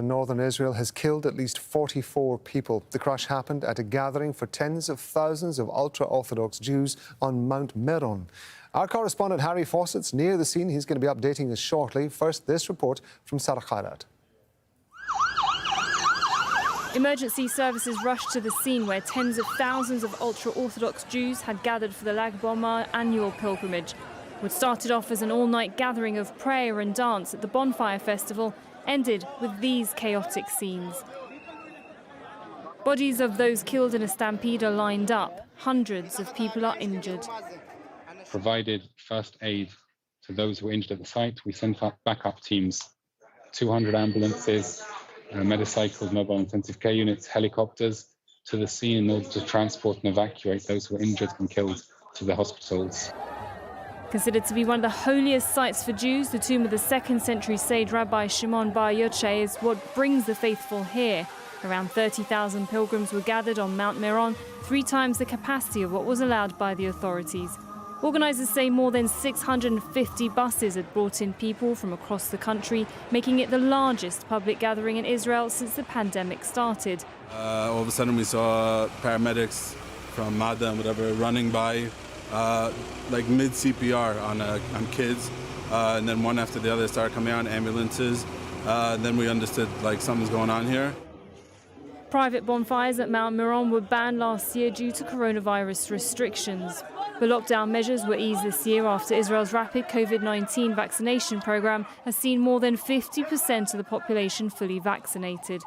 in northern Israel has killed at least 44 people. The crash happened at a gathering for tens of thousands of ultra-Orthodox Jews on Mount Meron. Our correspondent Harry Fawcett's near the scene. He's going to be updating us shortly. First, this report from Sarah Khairat. Emergency services rushed to the scene where tens of thousands of ultra-Orthodox Jews had gathered for the Lag BaOmer annual pilgrimage. What started off as an all-night gathering of prayer and dance at the bonfire festival ended with these chaotic scenes. Bodies of those killed in a stampede are lined up. Hundreds of people are injured. Provided first aid to those who were injured at the site. We sent up backup teams, 200 ambulances, motorcycles, mobile intensive care units, helicopters to the scene in order to transport and evacuate those who were injured and killed to the hospitals. Considered to be one of the holiest sites for Jews, the tomb of the 2nd century sage Rabbi Shimon Bar Yochai is what brings the faithful here. Around 30,000 pilgrims were gathered on Mount Meron, 3 times the capacity of what was allowed by the authorities. Organisers say more than 650 buses had brought in people from across the country, making it the largest public gathering in Israel since the pandemic started. All of a sudden we saw paramedics from Magen David Adom running by, like mid-CPR on kids, and then one after the other started coming out, ambulances. Then we understood like something's going on here. Private bonfires at Mount Meron were banned last year due to coronavirus restrictions. The lockdown measures were eased this year after Israel's rapid COVID-19 vaccination program has seen more than 50% of the population fully vaccinated.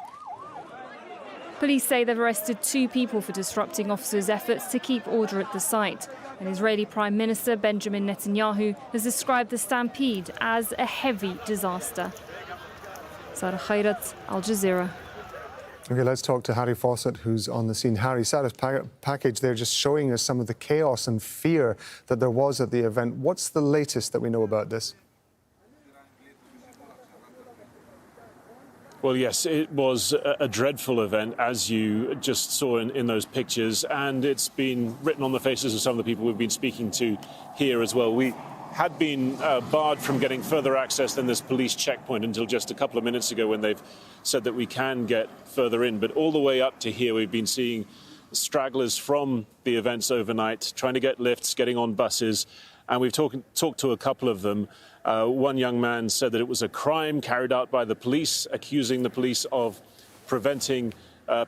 Police say they've arrested 2 people for disrupting officers' efforts to keep order at the site. And Israeli Prime Minister Benjamin Netanyahu has described the stampede as a heavy disaster. Sarah Khairat, Al Jazeera. OK, let's talk to Harry Fawcett, who's on the scene. Harry, Sarah's package there just showing us some of the chaos and fear that there was at the event. What's the latest that we know about this? Well, yes, it was a dreadful event, as you just saw in those pictures, and it's been written on the faces of some of the people we've been speaking to here as well. We had been barred from getting further access than this police checkpoint until just a couple of minutes ago, when they've said that we can get further in. But all the way up to here, we've been seeing stragglers from the events overnight trying to get lifts, getting on buses, and we've talked to a couple of them. One young man said that it was a crime carried out by the police, accusing the police of preventing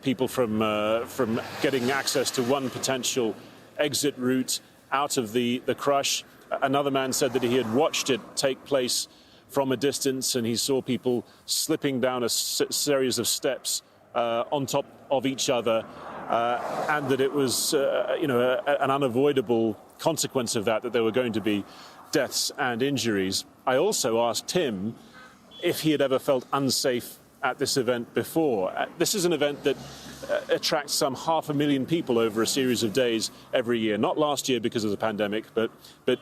people from getting access to one potential exit route out of the crush. Another man said that he had watched it take place from a distance, and he saw people slipping down a series of steps on top of each other, and that it was an unavoidable consequence of that there were going to be deaths and injuries. I also asked him if he had ever felt unsafe at this event before. This is an event that attracts some 500,000 people over a series of days every year. Not last year because of the pandemic, but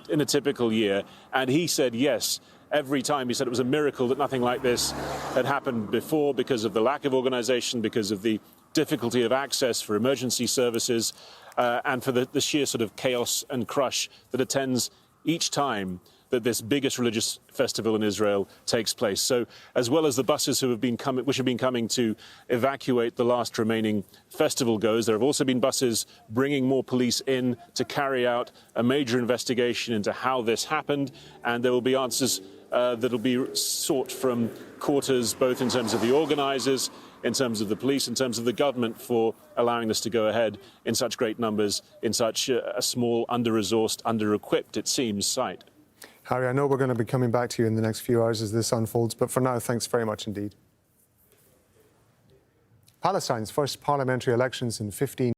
in a typical year. And he said yes, every time. He said it was a miracle that nothing like this had happened before, because of the lack of organisation, because of the difficulty of access for emergency services, and for the sheer sort of chaos and crush that attends each time that this biggest religious festival in Israel takes place. So, as well as the buses which have been coming to evacuate the last remaining festival goers, there have also been buses bringing more police in to carry out a major investigation into how this happened, and there will be answers that will be sought from quarters, both in terms of the organisers, in terms of the police, in terms of the government, for allowing this to go ahead in such great numbers in such a small, under-resourced, under-equipped, it seems, site. Harry, I know we're going to be coming back to you in the next few hours as this unfolds, but for now, thanks very much indeed. Palestine's first parliamentary elections in 15